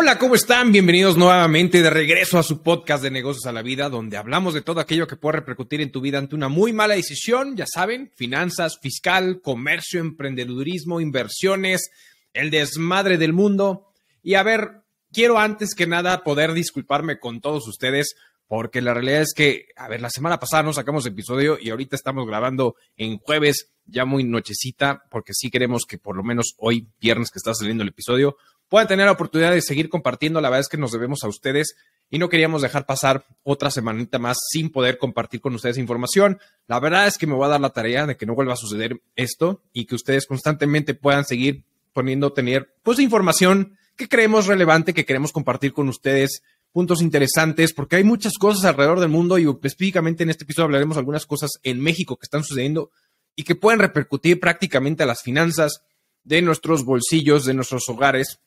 Hola, ¿cómo están? Bienvenidos nuevamente de regreso a su podcast de Negocios a la Vida, donde hablamos de todo aquello que puede repercutir en tu vida ante una muy mala decisión, ya saben, finanzas, fiscal, comercio, emprendedurismo, inversiones, el desmadre del mundo. Y a ver, quiero antes que nada poder disculparme con todos ustedes, porque la realidad es que, la semana pasada no sacamos episodio y ahorita estamos grabando en jueves, ya muy nochecita, porque sí queremos que por lo menos hoy, viernes que está saliendo el episodio, puedan tener la oportunidad de seguir compartiendo. La verdad es que nos debemos a ustedes y no queríamos dejar pasar otra semanita más sin poder compartir con ustedes información. La verdad es que me voy a dar la tarea de que no vuelva a suceder esto y que ustedes constantemente puedan seguir tener pues información que creemos relevante, que queremos compartir con ustedes, puntos interesantes, porque hay muchas cosas alrededor del mundo y específicamente en este episodio hablaremos de algunas cosas en México que están sucediendo y que pueden repercutir prácticamente a las finanzas de nuestros bolsillos, de nuestros hogares.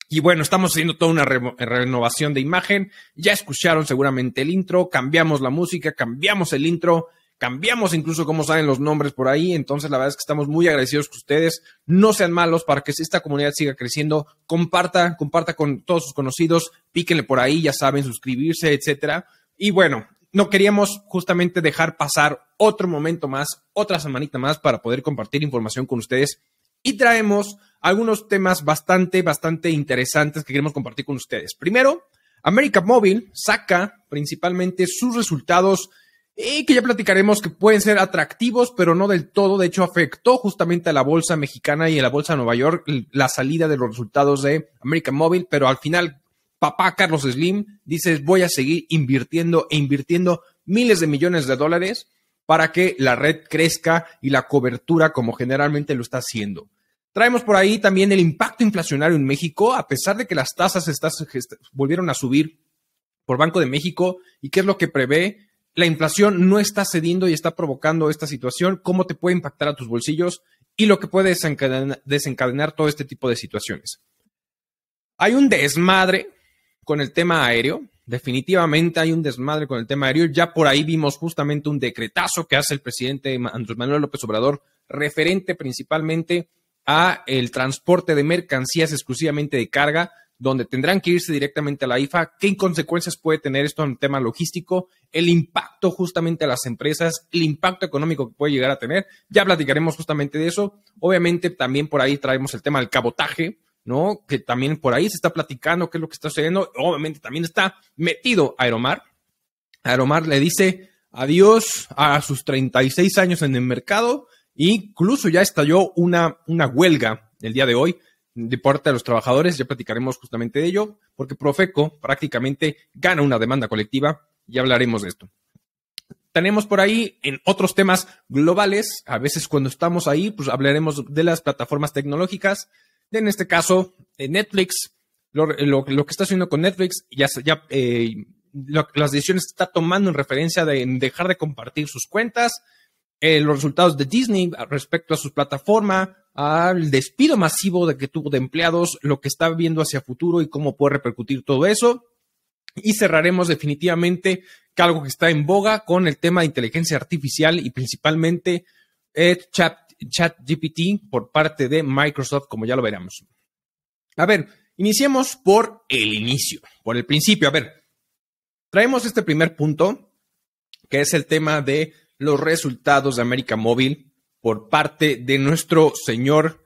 Y bueno, estamos haciendo toda una renovación de imagen. Ya escucharon seguramente el intro, cambiamos la música, cambiamos el intro, cambiamos incluso cómo salen los nombres por ahí. Entonces, la verdad es que estamos muy agradecidos con ustedes. No sean malos para que esta comunidad siga creciendo. Comparta con todos sus conocidos, píquenle por ahí, ya saben, suscribirse, etcétera. Y bueno, no queríamos justamente dejar pasar otro momento más, otra semanita más para poder compartir información con ustedes. Y traemos algunos temas bastante interesantes que queremos compartir con ustedes. Primero, América Móvil saca principalmente sus resultados que ya platicaremos que pueden ser atractivos, pero no del todo. De hecho, afectó justamente a la bolsa mexicana y a la bolsa de Nueva York la salida de los resultados de América Móvil, pero al final, papá Carlos Slim dice, voy a seguir invirtiendo miles de millones de dólares para que la red crezca y la cobertura como generalmente lo está haciendo. Traemos por ahí también el impacto inflacionario en México, a pesar de que las tasas volvieron a subir por Banco de México. ¿Y qué es lo que prevé? La inflación no está cediendo y está provocando esta situación. ¿Cómo te puede impactar a tus bolsillos? Y lo que puede desencadenar todo este tipo de situaciones. Hay un desmadre con el tema aéreo. Definitivamente hay un desmadre con el tema aéreo. Ya por ahí vimos justamente un decretazo que hace el presidente Andrés Manuel López Obrador, referente principalmente a el transporte de mercancías exclusivamente de carga, donde tendrán que irse directamente a la IFA. ¿Qué consecuencias puede tener esto en el tema logístico? El impacto justamente a las empresas, el impacto económico que puede llegar a tener. Ya platicaremos justamente de eso. Obviamente también por ahí traemos el tema del cabotaje, ¿no? Que también por ahí se está platicando qué es lo que está sucediendo. Obviamente también está metido Aeromar. Aeromar le dice adiós a sus 36 años en el mercado. Incluso ya estalló una huelga el día de hoy de parte de los trabajadores. Ya platicaremos justamente de ello, porque Profeco prácticamente gana una demanda colectiva. Ya hablaremos de esto. Tenemos por ahí en otros temas globales, a veces cuando estamos ahí, pues hablaremos de las plataformas tecnológicas. En este caso, Netflix, lo que está haciendo con Netflix, las decisiones que está tomando en referencia de dejar de compartir sus cuentas, los resultados de Disney respecto a su plataforma, al despido masivo que tuvo de empleados, lo que está viendo hacia futuro y cómo puede repercutir todo eso. Y cerraremos definitivamente que algo que está en boga con el tema de inteligencia artificial y principalmente ChatGPT por parte de Microsoft, como ya lo veremos. A ver, iniciemos por el inicio, por el principio. A ver, traemos este primer punto, que es el tema de los resultados de América Móvil por parte de nuestro señor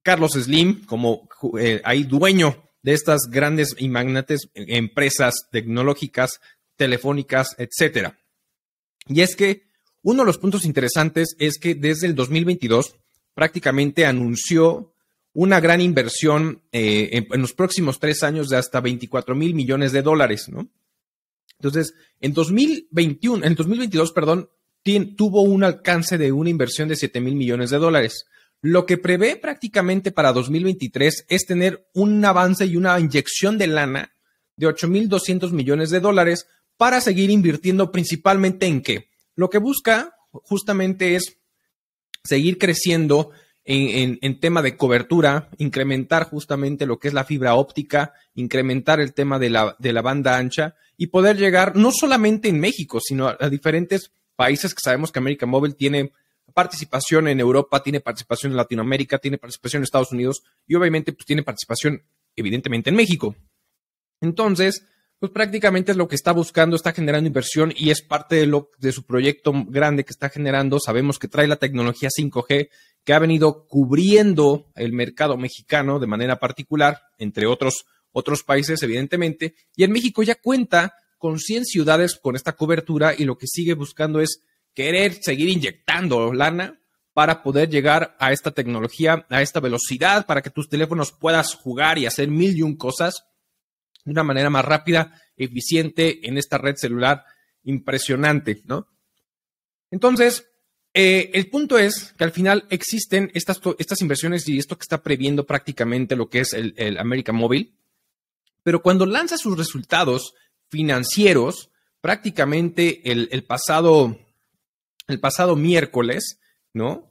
Carlos Slim, como ahí dueño de estas grandes y magnates empresas tecnológicas, telefónicas, etcétera. Y es que uno de los puntos interesantes es que desde el 2022 prácticamente anunció una gran inversión en los próximos 3 años de hasta 24,000 millones de dólares, ¿no? Entonces, en 2022, tuvo un alcance de una inversión de 7,000 millones de dólares. Lo que prevé prácticamente para 2023 es tener un avance y una inyección de lana de 8,200 millones de dólares para seguir invirtiendo principalmente en qué. Lo que busca justamente es seguir creciendo en tema de cobertura, incrementar justamente lo que es la fibra óptica, incrementar el tema de la banda ancha y poder llegar no solamente en México, sino a diferentes países que sabemos que América Móvil tiene participación en Europa, tiene participación en Latinoamérica, tiene participación en Estados Unidos y obviamente pues tiene participación evidentemente en México. Entonces, pues prácticamente es lo que está buscando, está generando inversión y es parte de su proyecto grande que está generando. Sabemos que trae la tecnología 5G que ha venido cubriendo el mercado mexicano de manera particular, entre otros países, evidentemente. Y en México ya cuenta con 100 ciudades con esta cobertura y lo que sigue buscando es querer seguir inyectando lana para poder llegar a esta tecnología, a esta velocidad, para que tus teléfonos puedas jugar y hacer mil y un cosas de una manera más rápida, eficiente en esta red celular impresionante, ¿no? Entonces, el punto es que al final existen estas inversiones y esto que está previendo prácticamente lo que es el América Móvil, pero cuando lanza sus resultados financieros, prácticamente el pasado miércoles, ¿no?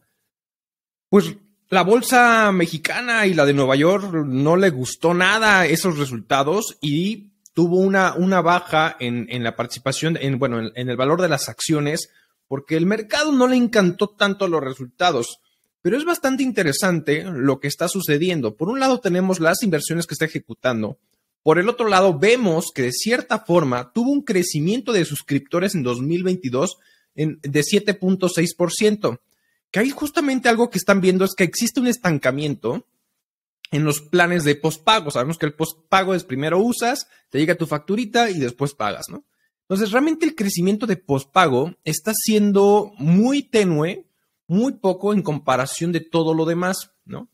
Pues la bolsa mexicana y la de Nueva York no le gustó nada esos resultados y tuvo una baja en la participación, en el valor de las acciones, porque el mercado no le encantó tanto los resultados. Pero es bastante interesante lo que está sucediendo. Por un lado tenemos las inversiones que está ejecutando. Por el otro lado vemos que de cierta forma tuvo un crecimiento de suscriptores en 2022 de 7.6%. Que ahí justamente algo que están viendo es que existe un estancamiento en los planes de postpago. Sabemos que el postpago es primero usas, te llega tu facturita y después pagas, ¿no? Entonces, realmente el crecimiento de postpago está siendo muy tenue, muy poco en comparación de todo lo demás, ¿no?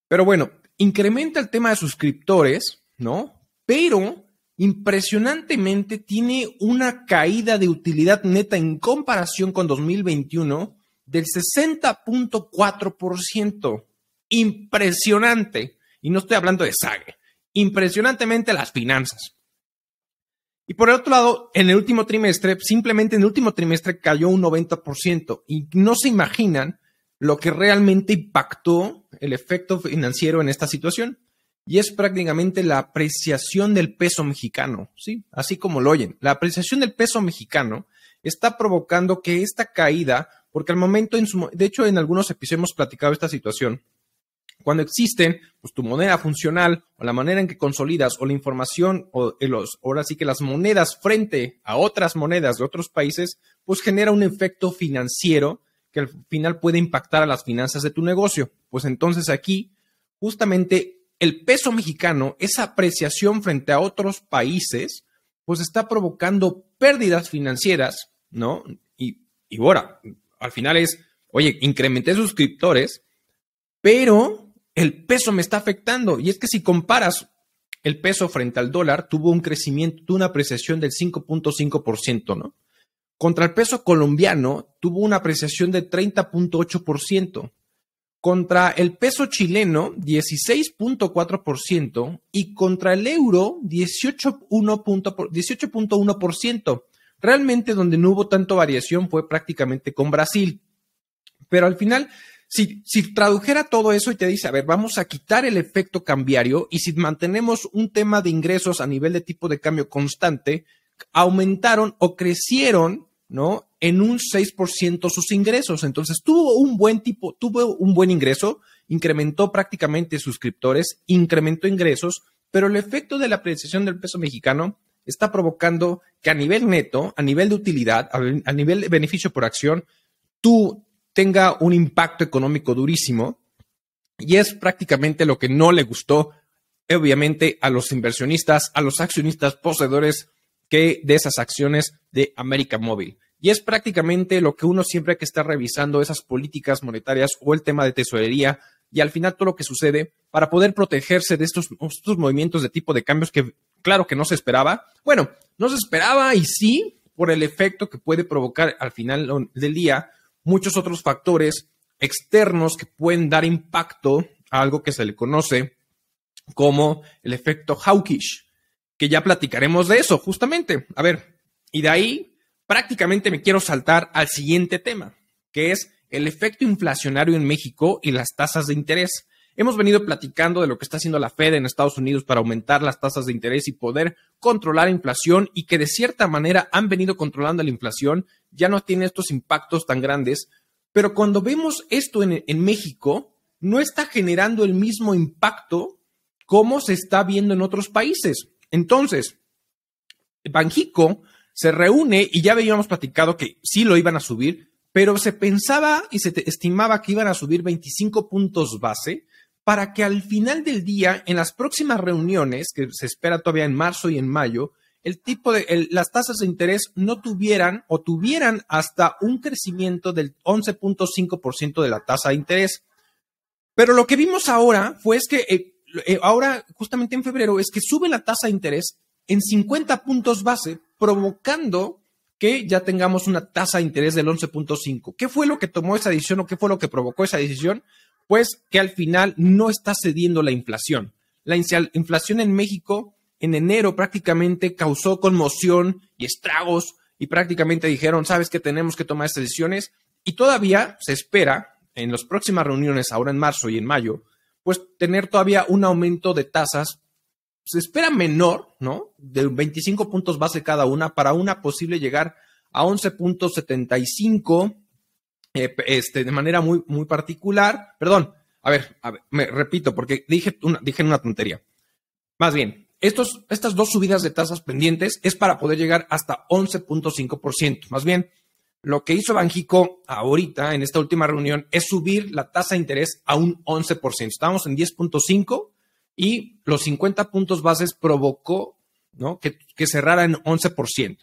Pero bueno, incrementa el tema de suscriptores, ¿no? Pero impresionantemente tiene una caída de utilidad neta en comparación con 2021 del 60.4%. Impresionante. Y no estoy hablando de SAGE. Impresionantemente las finanzas. Y por el otro lado, en el último trimestre, simplemente en el último trimestre cayó un 90%. Y no se imaginan lo que realmente impactó el efecto financiero en esta situación. Y es prácticamente la apreciación del peso mexicano, ¿sí? Así como lo oyen. La apreciación del peso mexicano está provocando que esta caída, porque al momento, de hecho, en algunos episodios hemos platicado esta situación. Cuando existen, pues tu moneda funcional o la manera en que consolidas o la información ahora sí que las monedas frente a otras monedas de otros países, pues genera un efecto financiero que al final puede impactar a las finanzas de tu negocio. Pues entonces aquí, justamente el peso mexicano, esa apreciación frente a otros países, pues está provocando pérdidas financieras, ¿no? Y ahora, al final es, oye, incrementé suscriptores, pero el peso me está afectando. Y es que si comparas el peso frente al dólar, tuvo un crecimiento, tuvo una apreciación del 5.5%, ¿no? Contra el peso colombiano, tuvo una apreciación de 30.8%. Contra el peso chileno, 16.4%. Y contra el euro, 18.1%. Realmente donde no hubo tanta variación fue prácticamente con Brasil. Pero al final, si tradujera todo eso y te dice, a ver, vamos a quitar el efecto cambiario y si mantenemos un tema de ingresos a nivel de tipo de cambio constante, aumentaron o crecieron, ¿no? En un 6% sus ingresos. Entonces tuvo un buen ingreso, incrementó prácticamente suscriptores, incrementó ingresos, pero el efecto de la apreciación del peso mexicano está provocando que a nivel neto, a nivel de utilidad, a nivel de beneficio por acción, tú tenga un impacto económico durísimo y es prácticamente lo que no le gustó, obviamente, a los inversionistas, a los accionistas poseedores de esas acciones de América Móvil. Y es prácticamente lo que uno siempre hay que estar revisando, esas políticas monetarias o el tema de tesorería y al final todo lo que sucede para poder protegerse de estos movimientos de tipo de cambios que, claro que no se esperaba. Bueno, no se esperaba y sí, por el efecto que puede provocar al final del día, muchos otros factores externos que pueden dar impacto a algo que se le conoce como el efecto hawkish, que ya platicaremos de eso justamente. A ver, y de ahí prácticamente me quiero saltar al siguiente tema, que es el efecto inflacionario en México y las tasas de interés. Hemos venido platicando de lo que está haciendo la Fed en Estados Unidos para aumentar las tasas de interés y poder controlar la inflación y que de cierta manera han venido controlando la inflación, ya no tiene estos impactos tan grandes, pero cuando vemos esto en México, no está generando el mismo impacto cómo se está viendo en otros países. Entonces, Banxico se reúne y ya habíamos platicado que sí lo iban a subir, pero se pensaba y se estimaba que iban a subir 25 puntos base para que al final del día, en las próximas reuniones, que se espera todavía en marzo y en mayo, las tasas de interés no tuvieran o tuvieran hasta un crecimiento del 11.5% de la tasa de interés. Pero lo que vimos ahora fue que ahora, justamente en febrero, es que sube la tasa de interés en 50 puntos base, provocando que ya tengamos una tasa de interés del 11.5. ¿Qué fue lo que tomó esa decisión o qué fue lo que provocó esa decisión? Pues que al final no está cediendo la inflación. La inflación en México en enero prácticamente causó conmoción y estragos y prácticamente dijeron, ¿sabes qué? Tenemos que tomar estas decisiones y todavía se espera en las próximas reuniones, ahora en marzo y en mayo, pues tener todavía un aumento de tasas. Se espera menor, ¿no? De 25 puntos base cada una para una posible llegar a 11.75 de manera muy, muy particular. Perdón, a ver, me repito porque dije una tontería. Más bien, estas dos subidas de tasas pendientes es para poder llegar hasta 11.5%. Más bien, lo que hizo Banxico ahorita en esta última reunión es subir la tasa de interés a un 11%. Estábamos en 10.5 y los 50 puntos bases provocó, ¿no?, que cerrara en 11%.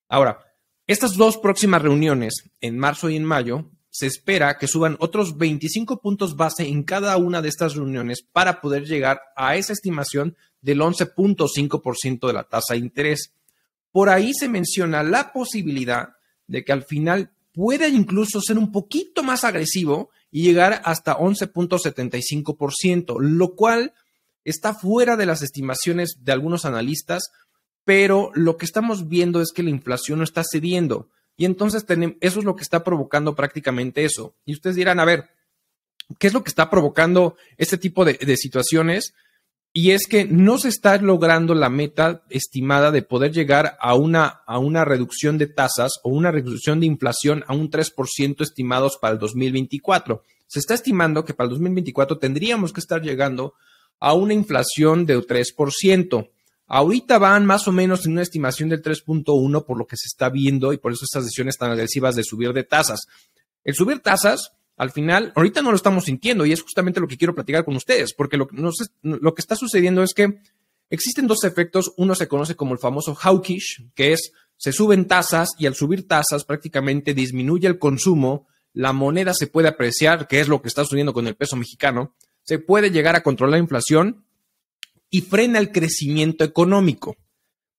Ahora, estas dos próximas reuniones, en marzo y en mayo, se espera que suban otros 25 puntos base en cada una de estas reuniones para poder llegar a esa estimación del 11.5% de la tasa de interés. Por ahí se menciona la posibilidad de que al final pueda incluso ser un poquito más agresivo y llegar hasta 11.75%, lo cual está fuera de las estimaciones de algunos analistas, pero lo que estamos viendo es que la inflación no está cediendo. Y entonces eso es lo que está provocando prácticamente eso. Y ustedes dirán, a ver, ¿qué es lo que está provocando este tipo de situaciones? Y es que no se está logrando la meta estimada de poder llegar a una reducción de tasas o una reducción de inflación a un 3% estimados para el 2024. Se está estimando que para el 2024 tendríamos que estar llegando a una inflación de 3%. Ahorita van más o menos en una estimación del 3.1 por lo que se está viendo y por eso estas decisiones tan agresivas de subir de tasas. El subir tasas, al final, ahorita no lo estamos sintiendo y es justamente lo que quiero platicar con ustedes, porque lo que está sucediendo es que existen dos efectos. Uno se conoce como el famoso hawkish, que es se suben tasas y al subir tasas prácticamente disminuye el consumo, la moneda se puede apreciar, que es lo que está sucediendo con el peso mexicano, se puede llegar a controlar la inflación y frena el crecimiento económico.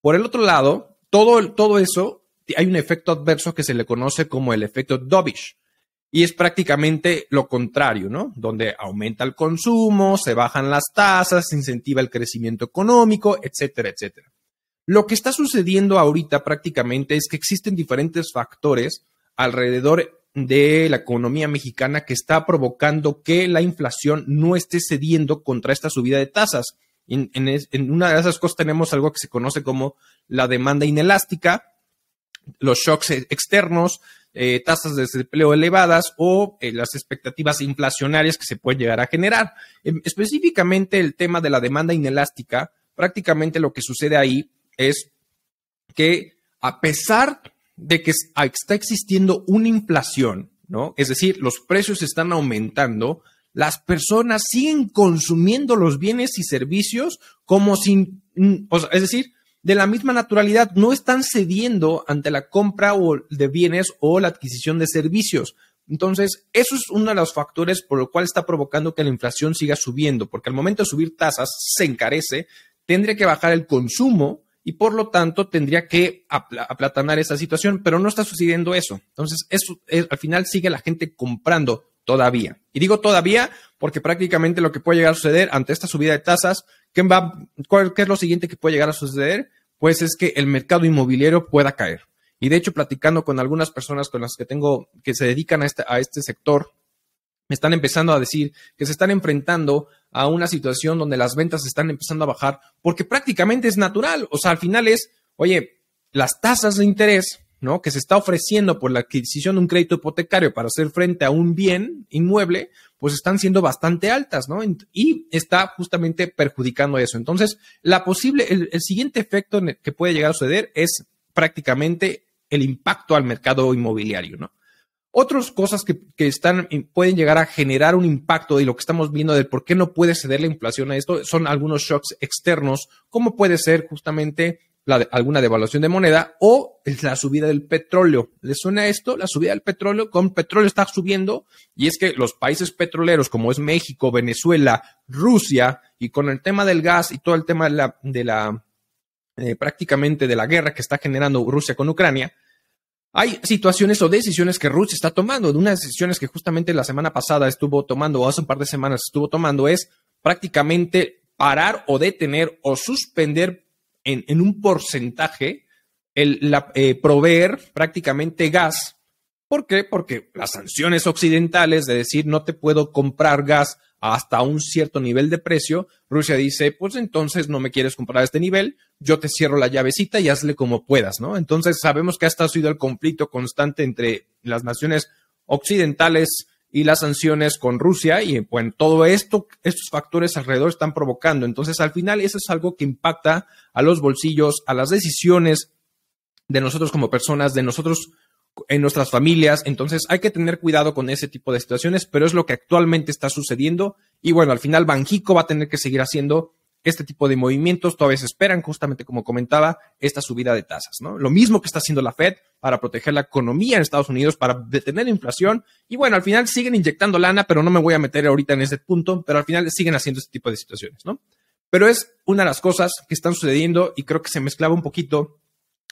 Por el otro lado, todo eso, hay un efecto adverso que se le conoce como el efecto dovish. Y es prácticamente lo contrario, ¿no? Donde aumenta el consumo, se bajan las tasas, se incentiva el crecimiento económico, etcétera, etcétera. Lo que está sucediendo ahorita prácticamente es que existen diferentes factores alrededor de la economía mexicana que está provocando que la inflación no esté cediendo contra esta subida de tasas. En una de esas cosas tenemos algo que se conoce como la demanda inelástica, los shocks externos, tasas de desempleo elevadas o las expectativas inflacionarias que se pueden llegar a generar. Específicamente el tema de la demanda inelástica, prácticamente lo que sucede ahí es que a pesar de que está existiendo una inflación, ¿no? Es decir, los precios están aumentando, las personas siguen consumiendo los bienes y servicios como sin, es decir, de la misma naturalidad, no están cediendo ante la compra de bienes o la adquisición de servicios. Entonces, eso es uno de los factores por el cual está provocando que la inflación siga subiendo, porque al momento de subir tasas se encarece, tendría que bajar el consumo y por lo tanto tendría que aplatanar esa situación, pero no está sucediendo eso. Entonces, al final sigue la gente comprando todavía. Y digo todavía porque prácticamente lo que puede llegar a suceder ante esta subida de tasas, ¿qué es lo siguiente que puede llegar a suceder? Pues es que el mercado inmobiliario pueda caer. Y de hecho, platicando con algunas personas con las que tengo que se dedican a este sector, me están empezando a decir que se están enfrentando a una situación donde las ventas están empezando a bajar porque prácticamente es natural. O sea, al final oye, las tasas de interés ¿no?, que se está ofreciendo por la adquisición de un crédito hipotecario para hacer frente a un bien inmueble, pues están siendo bastante altas, ¿no? Y está justamente perjudicando eso. Entonces, el siguiente efecto que puede llegar a suceder es prácticamente el impacto al mercado inmobiliario, ¿no? Otras cosas que pueden llegar a generar un impacto, y lo que estamos viendo de por qué no puede ceder la inflación a esto, son algunos shocks externos, como puede ser justamente alguna devaluación de moneda o la subida del petróleo. ¿Les suena esto? La subida del petróleo, con petróleo está subiendo, y es que los países petroleros como es México, Venezuela, Rusia, y con el tema del gas y todo el tema prácticamente de la guerra que está generando Rusia con Ucrania, hay situaciones o decisiones que Rusia está tomando. De unas decisiones que justamente la semana pasada estuvo tomando, o hace un par de semanas estuvo tomando, es prácticamente parar o detener o suspender en un porcentaje proveer prácticamente gas. ¿Por qué? Porque las sanciones occidentales de decir no te puedo comprar gas hasta un cierto nivel de precio, Rusia dice, pues entonces no me quieres comprar a este nivel, yo te cierro la llavecita y hazle como puedas, ¿no? Entonces sabemos que hasta ha sido el conflicto constante entre las naciones occidentales y las sanciones con Rusia, y bueno, todo esto, estos factores alrededor están provocando. Entonces, al final, eso es algo que impacta a los bolsillos, a las decisiones de nosotros como personas, de nosotros en nuestras familias. Entonces, hay que tener cuidado con ese tipo de situaciones, pero es lo que actualmente está sucediendo. Y bueno, al final, Banxico va a tener que seguir haciendo este tipo de movimientos. Todavía se esperan, justamente como comentaba, esta subida de tasas, ¿no? Lo mismo que está haciendo la Fed para proteger la economía en Estados Unidos, para detener la inflación. Y bueno, al final siguen inyectando lana, pero no me voy a meter ahorita en ese punto, pero al final siguen haciendo este tipo de situaciones, ¿no? Pero es una de las cosas que están sucediendo, y creo que se mezclaba un poquito,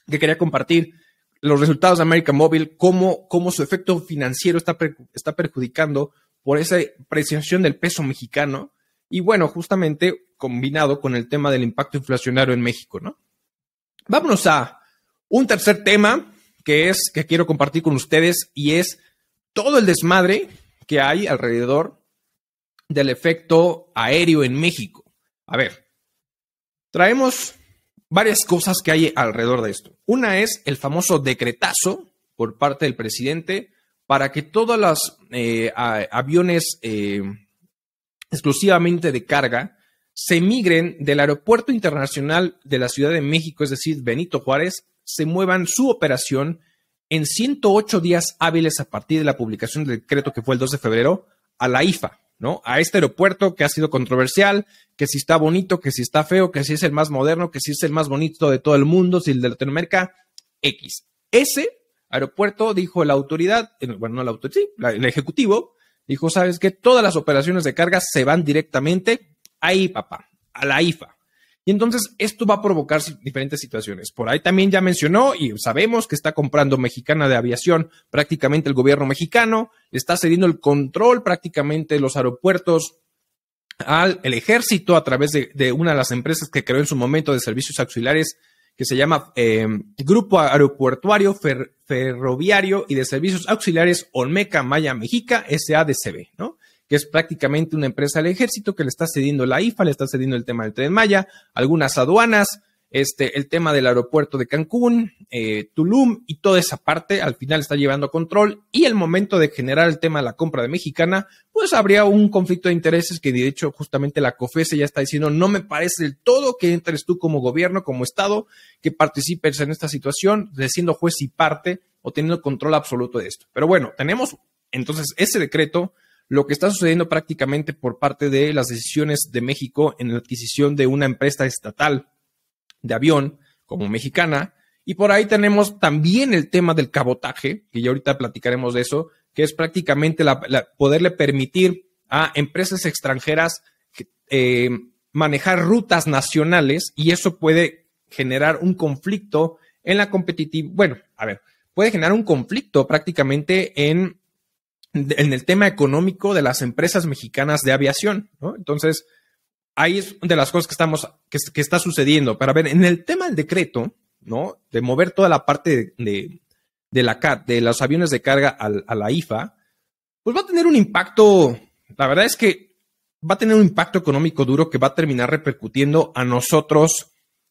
que quería compartir los resultados de América Móvil, cómo su efecto financiero está perjudicando por esa apreciación del peso mexicano. Y bueno, justamente combinado con el tema del impacto inflacionario en México, ¿no? Vámonos a un tercer tema que quiero compartir con ustedes, y es todo el desmadre que hay alrededor del efecto aéreo en México. A ver, traemos varias cosas que hay alrededor de esto. Una es el famoso decretazo por parte del presidente para que todos los aviones exclusivamente de carga se migren del Aeropuerto Internacional de la Ciudad de México, es decir, Benito Juárez, se muevan su operación en 108 días hábiles a partir de la publicación del decreto, que fue el 2 de febrero, a la IFA, ¿no? A este aeropuerto que ha sido controversial, que si está bonito, que si está feo, que si es el más moderno, que si es el más bonito de todo el mundo, si el de Latinoamérica, X. Ese aeropuerto, dijo la autoridad, bueno, no la autoridad, sí, el ejecutivo, dijo, ¿sabes qué? Todas las operaciones de carga se van directamente ahí, papá, a la IFA. Y entonces esto va a provocar diferentes situaciones. Por ahí también ya mencionó, y sabemos que está comprando Mexicana de Aviación, prácticamente el gobierno mexicano, le está cediendo el control prácticamente de los aeropuertos al ejército a través de una de las empresas que creó en su momento de servicios auxiliares, que se llama Grupo Aeroportuario, Ferroviario y de Servicios Auxiliares Olmeca Maya Mexica SADCB, ¿no? Que es prácticamente una empresa del ejército que le está cediendo la IFA, le está cediendo el tema del Tren Maya, algunas aduanas, el tema del aeropuerto de Cancún, Tulum, y toda esa parte al final está llevando control. Y el momento de generar el tema de la compra de Mexicana, pues habría un conflicto de intereses que de hecho justamente la COFESE ya está diciendo, no me parece del todo que entres tú como gobierno, como Estado, que participes en esta situación, siendo juez y parte o teniendo control absoluto de esto. Pero bueno, tenemos entonces ese decreto, lo que está sucediendo prácticamente por parte de las decisiones de México en la adquisición de una empresa estatal de avión como Mexicana. Y por ahí tenemos también el tema del cabotaje, que ya ahorita platicaremos de eso, que es prácticamente poderle permitir a empresas extranjeras manejar rutas nacionales, y eso puede generar un conflicto en la competitividad. Bueno, a ver, puede generar un conflicto prácticamente en el tema económico de las empresas mexicanas de aviación, ¿no? Entonces, ahí es de las cosas que está sucediendo. Pero a ver, en el tema del decreto, ¿no? De mover toda la parte de los aviones de carga a la IFA, pues va a tener un impacto, la verdad es que va a tener un impacto económico duro que va a terminar repercutiendo a nosotros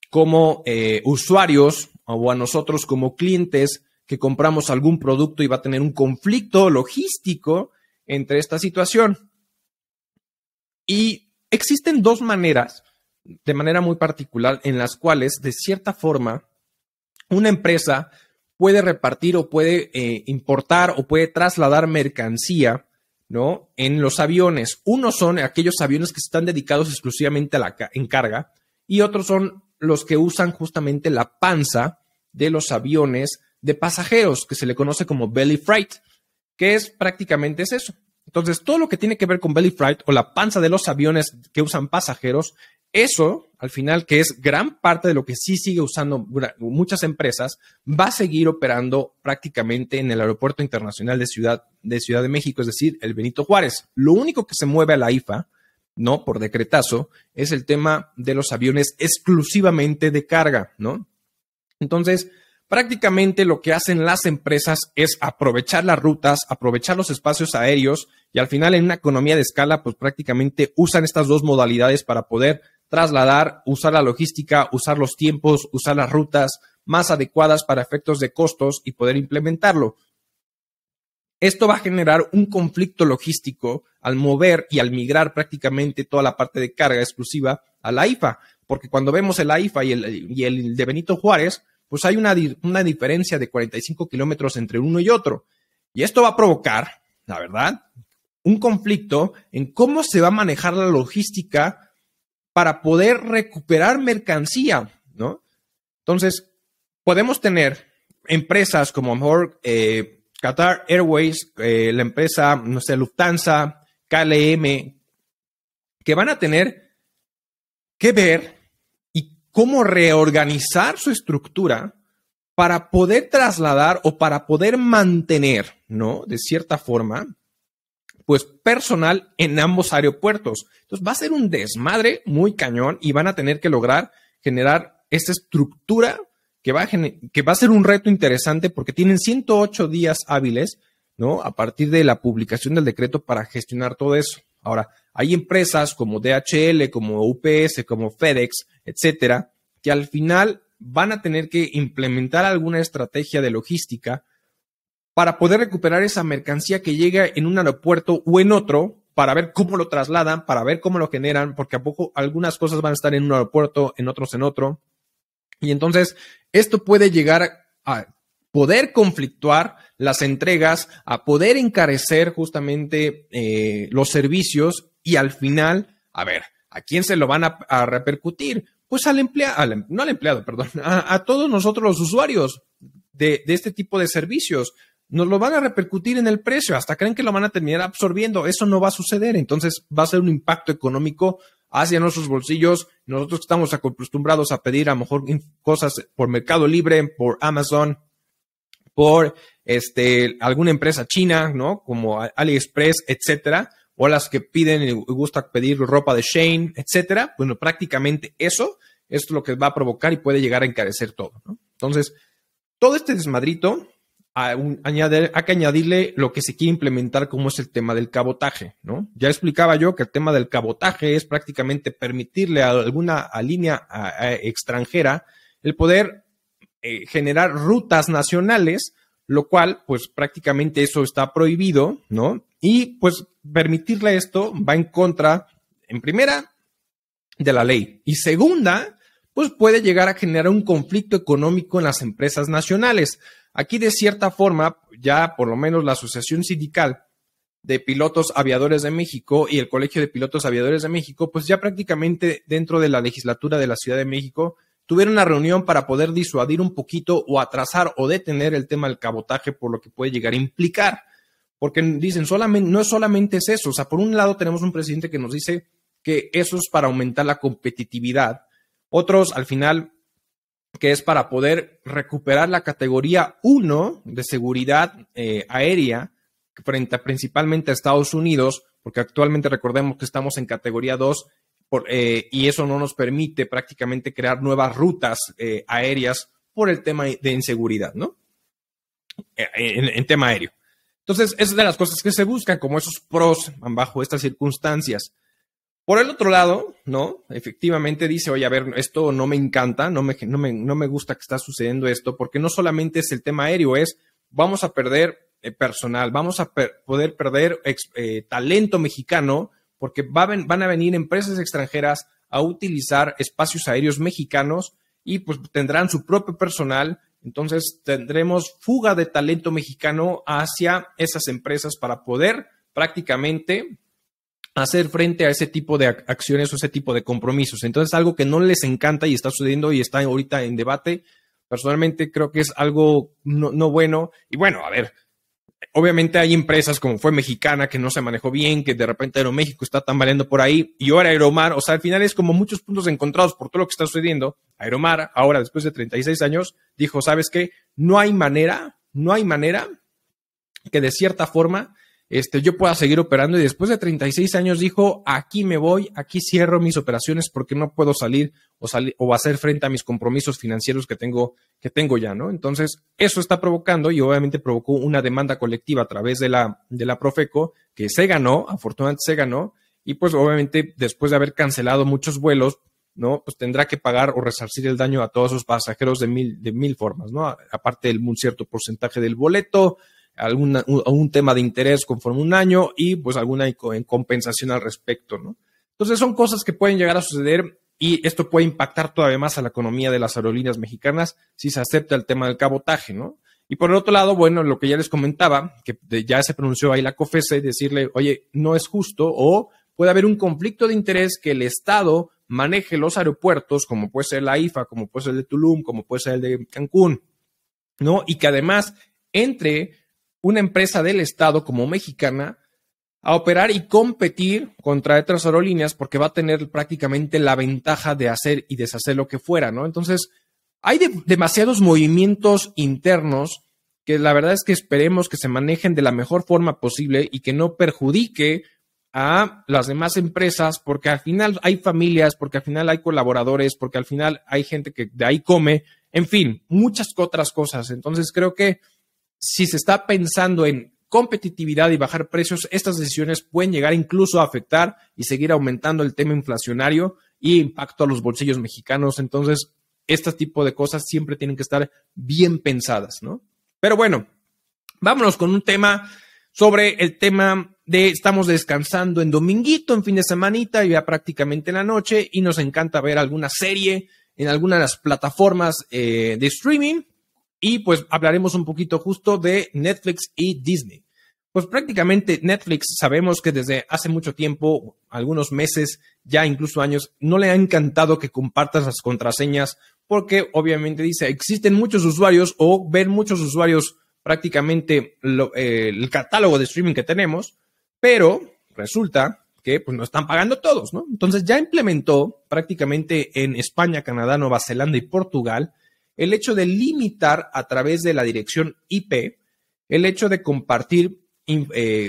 como usuarios o a nosotros como clientes que compramos algún producto y va a tener un conflicto logístico entre esta situación. Y existen dos maneras, de manera muy particular, en las cuales, de cierta forma, una empresa puede repartir o puede importar o puede trasladar mercancía, ¿no?, en los aviones. Unos son aquellos aviones que están dedicados exclusivamente a la carga y otros son los que usan justamente la panza de los aviones de pasajeros, que se le conoce como belly freight, que es prácticamente eso. Entonces, todo lo que tiene que ver con belly freight o la panza de los aviones que usan pasajeros, eso, al final, que es gran parte de lo que sí sigue usando muchas empresas, va a seguir operando prácticamente en el Aeropuerto Internacional de Ciudad de México, es decir, el Benito Juárez. Lo único que se mueve a la IFA, ¿no?, por decretazo, es el tema de los aviones exclusivamente de carga, ¿no? Entonces, prácticamente lo que hacen las empresas es aprovechar las rutas, aprovechar los espacios aéreos y al final en una economía de escala, pues prácticamente usan estas dos modalidades para poder trasladar, usar la logística, usar los tiempos, usar las rutas más adecuadas para efectos de costos y poder implementarlo. Esto va a generar un conflicto logístico al mover y al migrar prácticamente toda la parte de carga exclusiva a la IFA, porque cuando vemos el AIFA y el de Benito Juárez, pues hay una diferencia de 45 kilómetros entre uno y otro. Y esto va a provocar, la verdad, un conflicto en cómo se va a manejar la logística para poder recuperar mercancía, ¿no? Entonces, podemos tener empresas como a lo mejor Qatar Airways, la empresa, no sé, Lufthansa, KLM, que van a tener que ver cómo reorganizar su estructura para poder trasladar o para poder mantener, ¿no?, de cierta forma, pues personal en ambos aeropuertos. Entonces va a ser un desmadre muy cañón y van a tener que lograr generar esta estructura que va a ser un reto interesante porque tienen 108 días hábiles, ¿no?, a partir de la publicación del decreto para gestionar todo eso. Ahora, hay empresas como DHL, como UPS, como FedEx, etcétera, que al final van a tener que implementar alguna estrategia de logística para poder recuperar esa mercancía que llega en un aeropuerto o en otro, para ver cómo lo trasladan, para ver cómo lo generan, porque a poco algunas cosas van a estar en un aeropuerto, en otros en otro. Y entonces esto puede llegar a poder conflictuar las entregas, a poder encarecer justamente los servicios y al final, a ver, ¿a quién se lo van a repercutir? Pues al empleado, no al empleado, perdón, a todos nosotros los usuarios de este tipo de servicios. Nos lo van a repercutir en el precio, hasta creen que lo van a terminar absorbiendo. Eso no va a suceder, entonces va a ser un impacto económico hacia nuestros bolsillos. Nosotros estamos acostumbrados a pedir a lo mejor cosas por Mercado Libre, por Amazon, por alguna empresa china, ¿no?, como AliExpress, etcétera, o las que piden y gusta pedir ropa de Shein, etcétera. Bueno, prácticamente esto es lo que va a provocar y puede llegar a encarecer todo, ¿no? Entonces, todo este desmadrito hay que añadirle lo que se quiere implementar, como es el tema del cabotaje, ¿no? Ya explicaba yo que el tema del cabotaje es prácticamente permitirle a alguna línea extranjera el poder generar rutas nacionales, lo cual, pues prácticamente eso está prohibido, ¿no? Y pues permitirle esto va en contra, en primera, de la ley. Y segunda, pues puede llegar a generar un conflicto económico en las empresas nacionales. Aquí, de cierta forma, ya por lo menos la Asociación Sindical de Pilotos Aviadores de México y el Colegio de Pilotos Aviadores de México, pues ya prácticamente dentro de la legislatura de la Ciudad de México tuvieron una reunión para poder disuadir un poquito o atrasar o detener el tema del cabotaje por lo que puede llegar a implicar. Porque dicen, no es solamente eso. O sea, por un lado tenemos un presidente que nos dice que eso es para aumentar la competitividad. Otros, al final, que es para poder recuperar la categoría 1 de seguridad aérea frente principalmente a Estados Unidos, porque actualmente recordemos que estamos en categoría 2 y eso no nos permite prácticamente crear nuevas rutas aéreas por el tema de inseguridad, ¿no? En tema aéreo. Entonces, es de las cosas que se buscan, como esos pros bajo estas circunstancias. Por el otro lado, ¿no? Efectivamente dice, oye, a ver, esto no me encanta, no me gusta que está sucediendo esto, porque no solamente es el tema aéreo, vamos a perder personal, vamos a poder perder talento mexicano, porque van a venir empresas extranjeras a utilizar espacios aéreos mexicanos y pues tendrán su propio personal. Entonces tendremos fuga de talento mexicano hacia esas empresas para poder prácticamente hacer frente a ese tipo de acciones o ese tipo de compromisos. Entonces, algo que no les encanta y está sucediendo y está ahorita en debate, personalmente creo que es algo no bueno. Y bueno, a ver, obviamente hay empresas como fue Mexicana que no se manejó bien, que de repente Aeroméxico está tambaleando por ahí, y ahora Aeromar, o sea, al final es como muchos puntos encontrados por todo lo que está sucediendo. Aeromar, ahora después de 36 años, dijo, ¿sabes qué? No hay manera que de cierta forma yo pueda seguir operando, y después de 36 años dijo, aquí me voy, aquí cierro mis operaciones porque no puedo salir o hacer frente a mis compromisos financieros que tengo ya, ¿no? Entonces, eso está provocando y obviamente provocó una demanda colectiva a través de la Profeco que se ganó, afortunadamente se ganó, y pues obviamente después de haber cancelado muchos vuelos, ¿no? Pues tendrá que pagar o resarcir el daño a todos sus pasajeros de mil formas, ¿no? Aparte de un cierto porcentaje del boleto, algún tema de interés conforme un año y pues alguna compensación al respecto, ¿no? Entonces son cosas que pueden llegar a suceder y esto puede impactar todavía más a la economía de las aerolíneas mexicanas si se acepta el tema del cabotaje, ¿no? Y por el otro lado, bueno, lo que ya les comentaba, que ya se pronunció ahí la COFECE, decirle, oye, no es justo o puede haber un conflicto de interés que el Estado maneje los aeropuertos, como puede ser la IFA, como puede ser el de Tulum, como puede ser el de Cancún, ¿no? Y que además entre una empresa del Estado como Mexicana a operar y competir contra otras aerolíneas porque va a tener prácticamente la ventaja de hacer y deshacer lo que fuera, ¿no? Entonces, hay demasiados movimientos internos que la verdad es que esperemos que se manejen de la mejor forma posible y que no perjudique a las demás empresas, porque al final hay familias, porque al final hay colaboradores, porque al final hay gente que de ahí come, en fin, muchas otras cosas. Entonces, creo que si se está pensando en competitividad y bajar precios, estas decisiones pueden llegar incluso a afectar y seguir aumentando el tema inflacionario y impacto a los bolsillos mexicanos. Entonces, este tipo de cosas siempre tienen que estar bien pensadas, ¿no? Pero bueno, vámonos con un tema sobre el tema de estamos descansando en dominguito, en fin de semanita, ya prácticamente en la noche, y nos encanta ver alguna serie en alguna de las plataformas de streaming. Y pues hablaremos un poquito justo de Netflix y Disney. Pues prácticamente Netflix sabemos que desde hace mucho tiempo, algunos meses, ya incluso años, no le ha encantado que compartas las contraseñas porque obviamente dice, existen muchos usuarios o ven muchos usuarios prácticamente el catálogo de streaming que tenemos, pero resulta que pues no están pagando todos, ¿no? Entonces ya implementó prácticamente en España, Canadá, Nueva Zelanda y Portugal el hecho de limitar a través de la dirección IP el hecho de compartir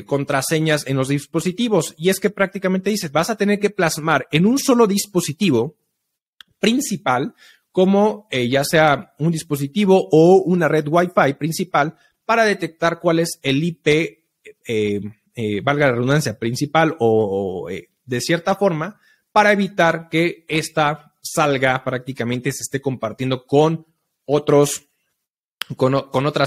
contraseñas en los dispositivos. Y es que prácticamente dices, vas a tener que plasmar en un solo dispositivo principal, como ya sea un dispositivo o una red Wi-Fi principal, para detectar cuál es el IP, valga la redundancia, principal o de cierta forma, para evitar que esta salga prácticamente, se esté compartiendo con otras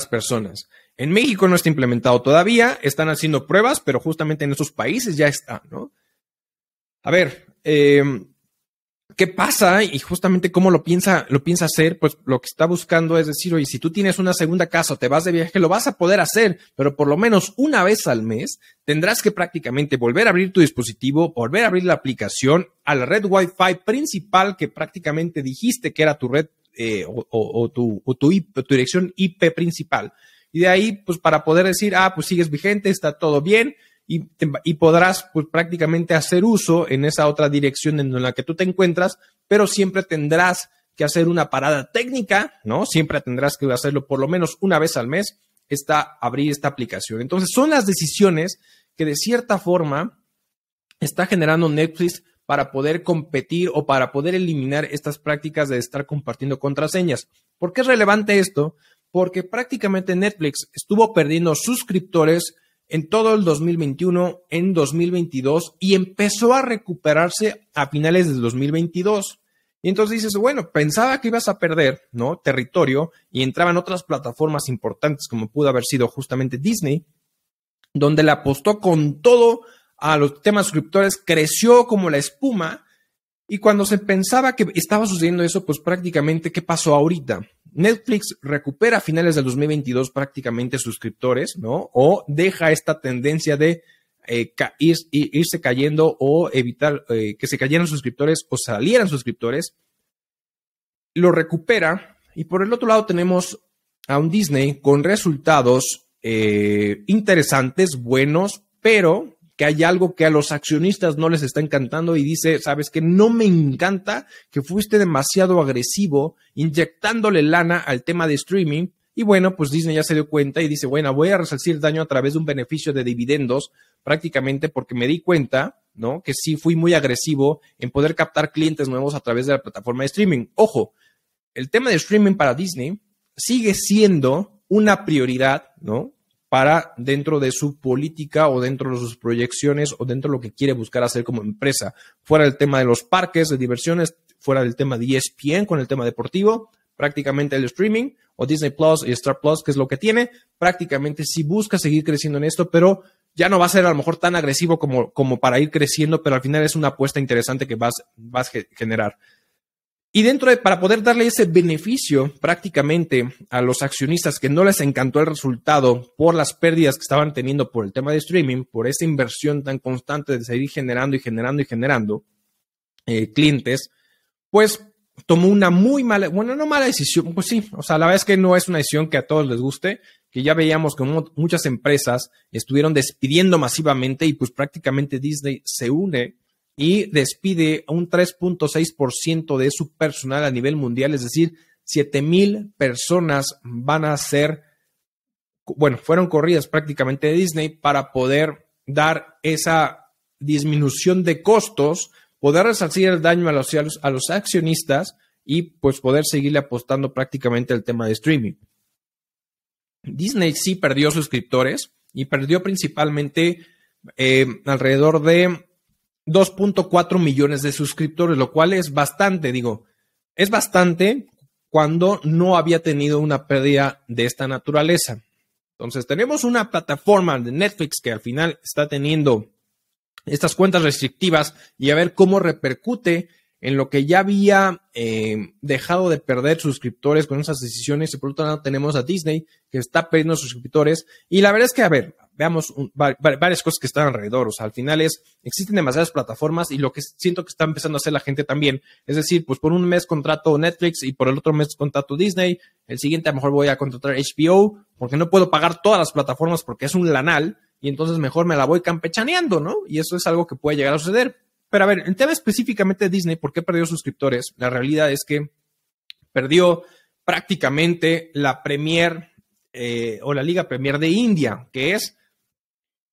personas. En México no está implementado todavía, están haciendo pruebas, pero justamente en esos países ya está, ¿no? A ver, ¿qué pasa? Y justamente cómo lo piensa hacer, pues lo que está buscando es decir, oye, si tú tienes una segunda casa o te vas de viaje, lo vas a poder hacer, pero por lo menos una vez al mes tendrás que prácticamente volver a abrir tu dispositivo, volver a abrir la aplicación a la red Wi-Fi principal que prácticamente dijiste que era tu red tu dirección IP principal. Y de ahí, pues para poder decir, pues sigues vigente, está todo bien y podrás pues prácticamente hacer uso en esa otra dirección en la que tú te encuentras, pero siempre tendrás que hacer una parada técnica, ¿no? Siempre tendrás que hacerlo por lo menos una vez al mes, abrir esta aplicación. Entonces, son las decisiones que de cierta forma está generando Netflix para poder competir o para poder eliminar estas prácticas de estar compartiendo contraseñas. ¿Por qué es relevante esto? Porque prácticamente Netflix estuvo perdiendo suscriptores en todo el 2021, en 2022 y empezó a recuperarse a finales del 2022. Y entonces dices, bueno, pensaba que ibas a perder, ¿no? Territorio y entraban otras plataformas importantes como pudo haber sido justamente Disney, donde le apostó con todo a los temas suscriptores, creció como la espuma. Y cuando se pensaba que estaba sucediendo eso, pues prácticamente, ¿qué pasó ahorita? Netflix recupera a finales del 2022 prácticamente suscriptores, ¿no? O deja esta tendencia de irse cayendo o evitar que se cayeran suscriptores o salieran suscriptores. Lo recupera y por el otro lado tenemos a un Disney con resultados interesantes, buenos, pero que hay algo que a los accionistas no les está encantando y dice, sabes que no me encanta que fuiste demasiado agresivo inyectándole lana al tema de streaming. Y bueno, pues Disney ya se dio cuenta y dice, bueno, voy a resarcir el daño a través de un beneficio de dividendos prácticamente porque me di cuenta, ¿no? Que sí fui muy agresivo en poder captar clientes nuevos a través de la plataforma de streaming. Ojo, el tema de streaming para Disney sigue siendo una prioridad, ¿no? Para dentro de su política o dentro de sus proyecciones o dentro de lo que quiere buscar hacer como empresa. Fuera del tema de los parques de diversiones, fuera del tema de ESPN con el tema deportivo, prácticamente el streaming o Disney Plus y Star Plus, que es lo que tiene, prácticamente sí busca seguir creciendo en esto, pero ya no va a ser a lo mejor tan agresivo como para ir creciendo, pero al final es una apuesta interesante que vas a generar. Y para poder darle ese beneficio prácticamente a los accionistas que no les encantó el resultado por las pérdidas que estaban teniendo por el tema de streaming, por esa inversión tan constante de seguir generando clientes, pues tomó una muy mala, bueno, no mala decisión, pues sí, o sea, la verdad es que no es una decisión que a todos les guste, que ya veíamos que muchas empresas estuvieron despidiendo masivamente y pues prácticamente Disney se une y despide un 3.6% de su personal a nivel mundial, es decir, 7,000 personas van a ser, bueno, fueron corridas prácticamente de Disney para poder dar esa disminución de costos, poder resarcir el daño a los accionistas y pues poder seguirle apostando prácticamente al tema de streaming. Disney sí perdió suscriptores y perdió principalmente alrededor de 2.4 millones de suscriptores, lo cual es bastante, es bastante cuando no había tenido una pérdida de esta naturaleza. Entonces, tenemos una plataforma de Netflix que al final está teniendo estas cuentas restrictivas y a ver cómo repercute en lo que ya había dejado de perder suscriptores con esas decisiones. Y por otro lado tenemos a Disney que está perdiendo suscriptores. Y la verdad es que, a ver, veamos varias cosas que están alrededor. O sea, al final existen demasiadas plataformas y lo que siento que está empezando a hacer la gente también. Es decir, pues por un mes contrato Netflix y por el otro mes contrato Disney. El siguiente a lo mejor voy a contratar HBO porque no puedo pagar todas las plataformas porque es un lanal. Y entonces mejor me la voy campechaneando, ¿no? Y eso es algo que puede llegar a suceder. Pero a ver, el tema específicamente de Disney, ¿por qué perdió suscriptores? La realidad es que perdió prácticamente la Premier o la Liga Premier de India, que es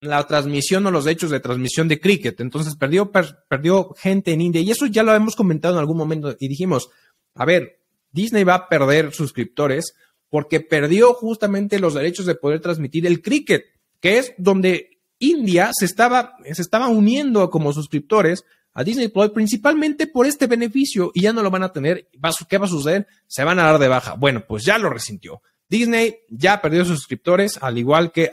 la transmisión o los derechos de transmisión de cricket. Entonces perdió gente en India y eso ya lo hemos comentado en algún momento y dijimos, a ver, Disney va a perder suscriptores porque perdió justamente los derechos de poder transmitir el cricket, que es donde India se estaba uniendo como suscriptores a Disney Plus principalmente por este beneficio y ya no lo van a tener. ¿Qué va a suceder? Se van a dar de baja. Bueno, pues ya lo resintió. Disney ya perdió sus suscriptores, al igual que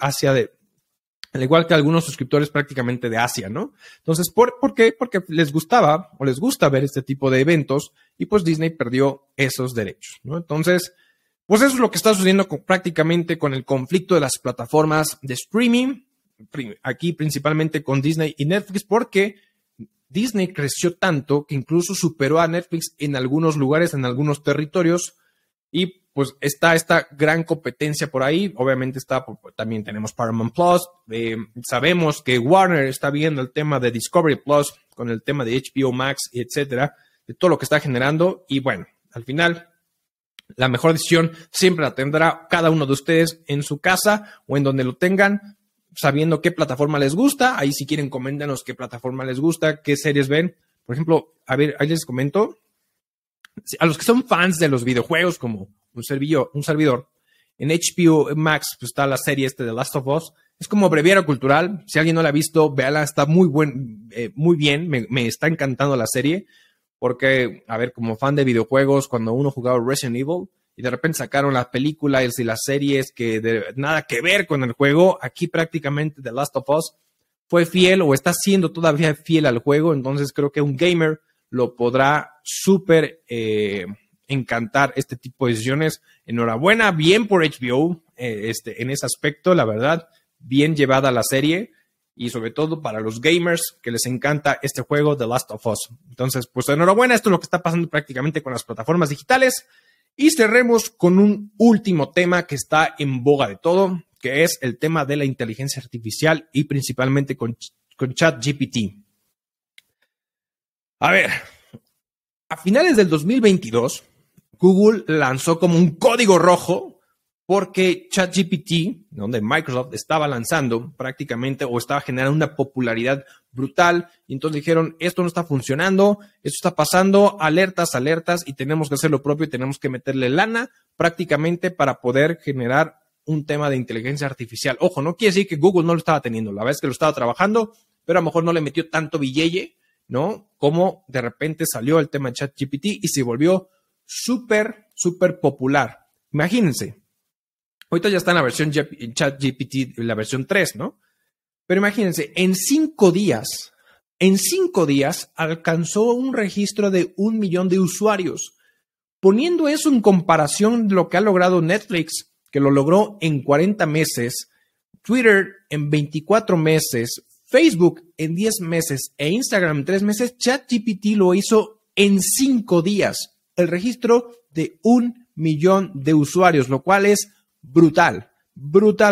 algunos suscriptores prácticamente de Asia, ¿no? Entonces, ¿por qué? Porque les gustaba o les gusta ver este tipo de eventos y pues Disney perdió esos derechos, ¿no? Entonces, pues eso es lo que está sucediendo prácticamente con el conflicto de las plataformas de streaming, aquí principalmente con Disney y Netflix, porque Disney creció tanto que incluso superó a Netflix en algunos lugares, en algunos territorios, y pues está esta gran competencia por ahí. Obviamente también tenemos Paramount Plus, sabemos que Warner está viendo el tema de Discovery Plus con el tema de HBO Max, etcétera, de todo lo que está generando, y bueno, al final la mejor decisión siempre la tendrá cada uno de ustedes en su casa o en donde lo tengan, sabiendo qué plataforma les gusta. Ahí si quieren, coméntanos qué plataforma les gusta, qué series ven. Por ejemplo, a ver, ahí les comento. A los que son fans de los videojuegos como un servidor, En HBO Max pues, está la serie de The Last of Us. Es como breviario cultural. Si alguien no la ha visto, véala, está muy bien. Me está encantando la serie. Porque, a ver, como fan de videojuegos, cuando uno jugaba Resident Evil y de repente sacaron las películas y las series que nada que ver con el juego, aquí prácticamente The Last of Us fue fiel o está siendo todavía fiel al juego. Entonces creo que un gamer lo podrá súper encantar este tipo de decisiones. Enhorabuena, bien por HBO en ese aspecto, la verdad, bien llevada la serie. Y sobre todo para los gamers que les encanta este juego, The Last of Us. Entonces, pues enhorabuena, esto es lo que está pasando prácticamente con las plataformas digitales. Y cerremos con un último tema que está en boga de todo, que es el tema de la inteligencia artificial y principalmente con ChatGPT. A ver, a finales del 2022, Google lanzó como un código rojo porque ChatGPT, donde Microsoft estaba lanzando prácticamente o estaba generando una popularidad brutal, y entonces dijeron, esto no está funcionando, esto está pasando, alertas, y tenemos que hacer lo propio y tenemos que meterle lana prácticamente para poder generar un tema de inteligencia artificial. Ojo, no quiere decir que Google no lo estaba teniendo, la verdad es que lo estaba trabajando, pero a lo mejor no le metió tanto billete, ¿no? Como de repente salió el tema de ChatGPT y se volvió súper popular. Imagínense. Ahorita ya está en la versión ChatGPT, la versión 3, ¿no? Pero imagínense, en 5 días alcanzó un registro de 1 millón de usuarios. Poniendo eso en comparación de lo que ha logrado Netflix, que lo logró en 40 meses, Twitter en 24 meses, Facebook en 10 meses e Instagram en 3 meses, ChatGPT lo hizo en 5 días. El registro de 1 millón de usuarios, lo cual es brutal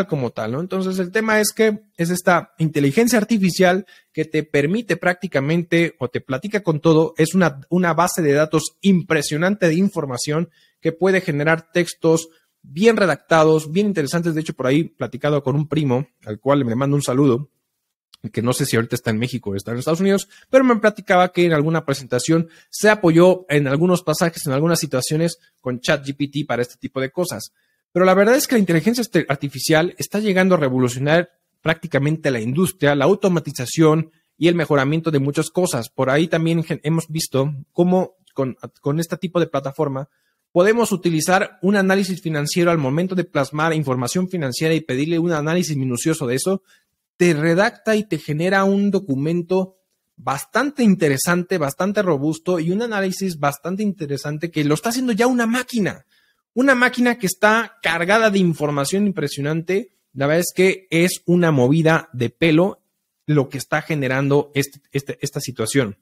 como tal, ¿no? Entonces el tema es que es esta inteligencia artificial que te permite prácticamente o te platica con todo, es una base de datos impresionante de información que puede generar textos bien redactados, bien interesantes. De hecho, por ahí platicado con un primo, al cual le mando un saludo, que no sé si ahorita está en México o está en Estados Unidos, pero me platicaba que en alguna presentación se apoyó en algunos pasajes, en algunas situaciones con ChatGPT para este tipo de cosas. Pero la verdad es que la inteligencia artificial está llegando a revolucionar prácticamente la industria, la automatización y el mejoramiento de muchas cosas. Por ahí también hemos visto cómo con este tipo de plataforma podemos utilizar un análisis financiero al momento de plasmar información financiera y pedirle un análisis minucioso de eso. Te redacta y te genera un documento bastante interesante, bastante robusto y un análisis bastante interesante que lo está haciendo ya una máquina. Una máquina que está cargada de información impresionante. La verdad es que es una movida de pelo lo que está generando esta situación.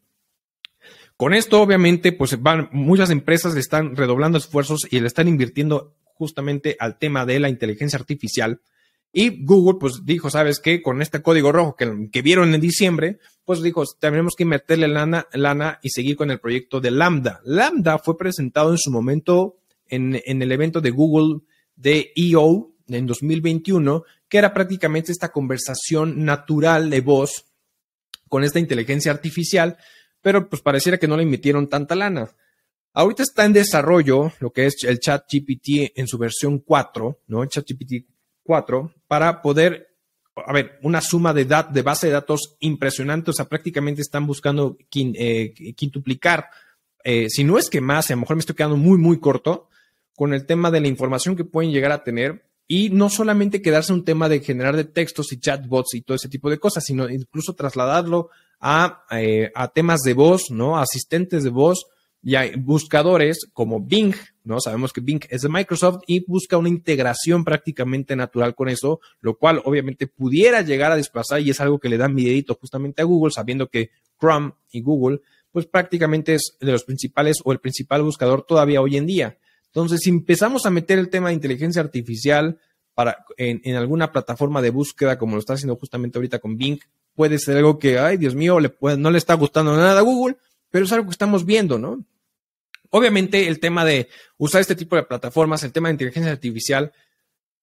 Con esto, obviamente, pues muchas empresas le están redoblando esfuerzos y le están invirtiendo justamente al tema de la inteligencia artificial. Y Google, pues dijo, ¿sabes qué? Con este código rojo que vieron en diciembre, pues dijo, tenemos que meterle lana y seguir con el proyecto de Lambda. Lambda fue presentado en su momento en el evento de Google de I.O. en 2021, que era prácticamente esta conversación natural de voz con esta inteligencia artificial, pero pues pareciera que no le emitieron tanta lana. Ahorita está en desarrollo lo que es el ChatGPT en su versión 4, ¿no? El ChatGPT 4, para poder, una suma de base de datos impresionante. O sea, prácticamente están buscando quintuplicar, si no es que más, a lo mejor me estoy quedando muy corto, con el tema de la información que pueden llegar a tener y no solamente quedarse en un tema de generar de textos y chatbots y todo ese tipo de cosas, sino incluso trasladarlo a temas de voz, ¿no? Asistentes de voz y a buscadores como Bing, ¿no? Sabemos que Bing es de Microsoft y busca una integración prácticamente natural con eso, lo cual obviamente pudiera llegar a desplazar y es algo que le da miedito justamente a Google, sabiendo que Chrome y Google, pues prácticamente es de los principales o el principal buscador todavía hoy en día. Entonces, si empezamos a meter el tema de inteligencia artificial en alguna plataforma de búsqueda, como lo está haciendo justamente ahorita con Bing, puede ser algo que, ay, Dios mío, no le está gustando nada a Google, pero es algo que estamos viendo, ¿no? Obviamente, el tema de usar este tipo de plataformas, el tema de inteligencia artificial,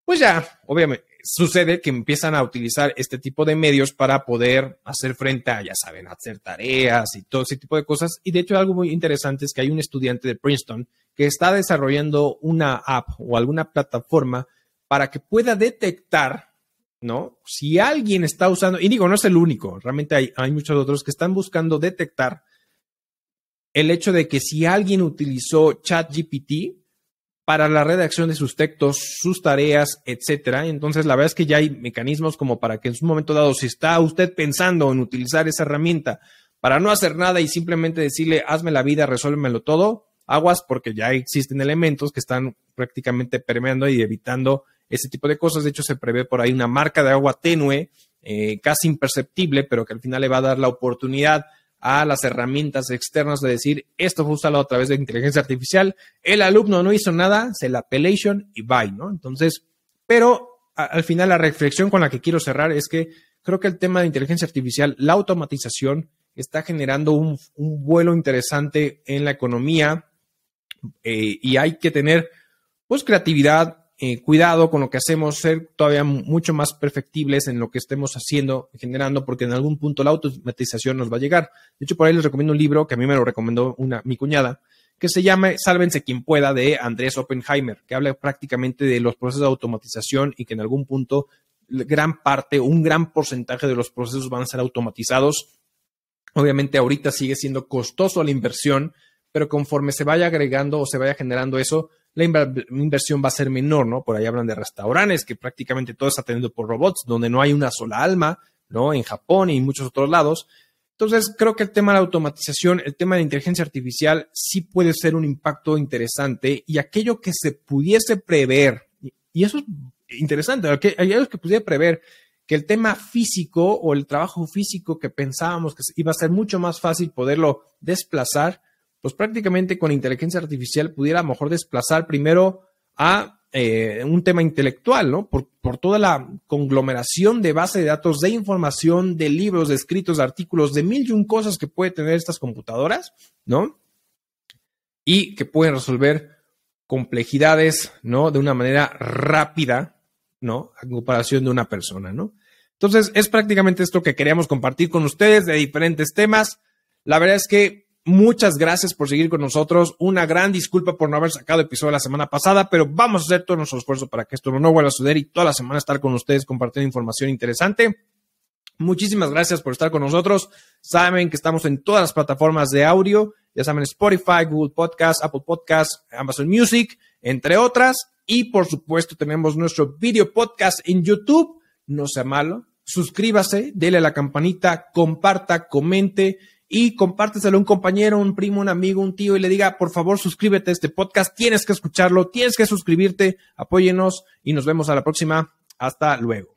pues ya, obviamente, sucede que empiezan a utilizar este tipo de medios para poder hacer frente a, ya saben, hacer tareas y todo ese tipo de cosas. Y de hecho, algo muy interesante es que hay un estudiante de Princeton que está desarrollando una app o alguna plataforma para que pueda detectar, ¿no? Si alguien está usando, y digo, no es el único, realmente hay muchos otros que están buscando detectar el hecho de que si alguien utilizó ChatGPT para la redacción de sus textos, sus tareas, etcétera. Entonces, la verdad es que ya hay mecanismos como para que en un momento dado, si está usted pensando en utilizar esa herramienta para no hacer nada y simplemente decirle, hazme la vida, resuélvemelo todo, aguas, porque ya existen elementos que están prácticamente permeando y evitando ese tipo de cosas. De hecho, se prevé por ahí una marca de agua tenue, casi imperceptible, pero que al final le va a dar la oportunidad a las herramientas externas de decir, esto fue usado a través de inteligencia artificial, el alumno no hizo nada, se la appellation y bye, ¿no? Entonces, pero al final la reflexión con la que quiero cerrar es que creo que el tema de inteligencia artificial, la automatización, está generando un vuelo interesante en la economía y hay que tener, pues, creatividad, cuidado con lo que hacemos, ser todavía mucho más perfectibles en lo que estemos haciendo, generando, porque en algún punto la automatización nos va a llegar. De hecho, por ahí les recomiendo un libro que a mí me lo recomendó mi cuñada, que se llama Sálvense quien pueda, de Andrés Oppenheimer, que habla prácticamente de los procesos de automatización y que en algún punto gran parte, un gran porcentaje de los procesos van a ser automatizados. Obviamente ahorita sigue siendo costoso la inversión, pero conforme se vaya agregando o se vaya generando eso, la inversión va a ser menor, ¿no? Por ahí hablan de restaurantes, que prácticamente todo está atendido por robots, donde no hay una sola alma, ¿no? En Japón y en muchos otros lados. Entonces, creo que el tema de la automatización, el tema de inteligencia artificial, sí puede ser un impacto interesante y aquello que se pudiese prever, y eso es interesante, aquello que pudiera prever que el tema físico o el trabajo físico que pensábamos que iba a ser mucho más fácil poderlo desplazar, pues prácticamente con inteligencia artificial pudiera a lo mejor desplazar primero a un tema intelectual, ¿no? Por toda la conglomeración de base de datos, de información, de libros, de escritos, de artículos, de mil y un cosas que puede tener estas computadoras, ¿no? Y que pueden resolver complejidades, ¿no? De una manera rápida, ¿no? A comparación de una persona, ¿no? Entonces, es prácticamente esto que queríamos compartir con ustedes de diferentes temas. La verdad es que muchas gracias por seguir con nosotros. Una gran disculpa por no haber sacado episodio la semana pasada, pero vamos a hacer todo nuestro esfuerzo para que esto no vuelva a suceder y toda la semana estar con ustedes compartiendo información interesante. Muchísimas gracias por estar con nosotros. Saben que estamos en todas las plataformas de audio. Ya saben, Spotify, Google Podcast, Apple Podcast, Amazon Music, entre otras. Y por supuesto tenemos nuestro video podcast en YouTube. No sea malo. Suscríbase, dele a la campanita, comparta, comente. Y compárteselo a un compañero, un primo, un amigo, un tío y le diga, por favor, suscríbete a este podcast. Tienes que escucharlo, tienes que suscribirte, apóyenos y nos vemos a la próxima. Hasta luego.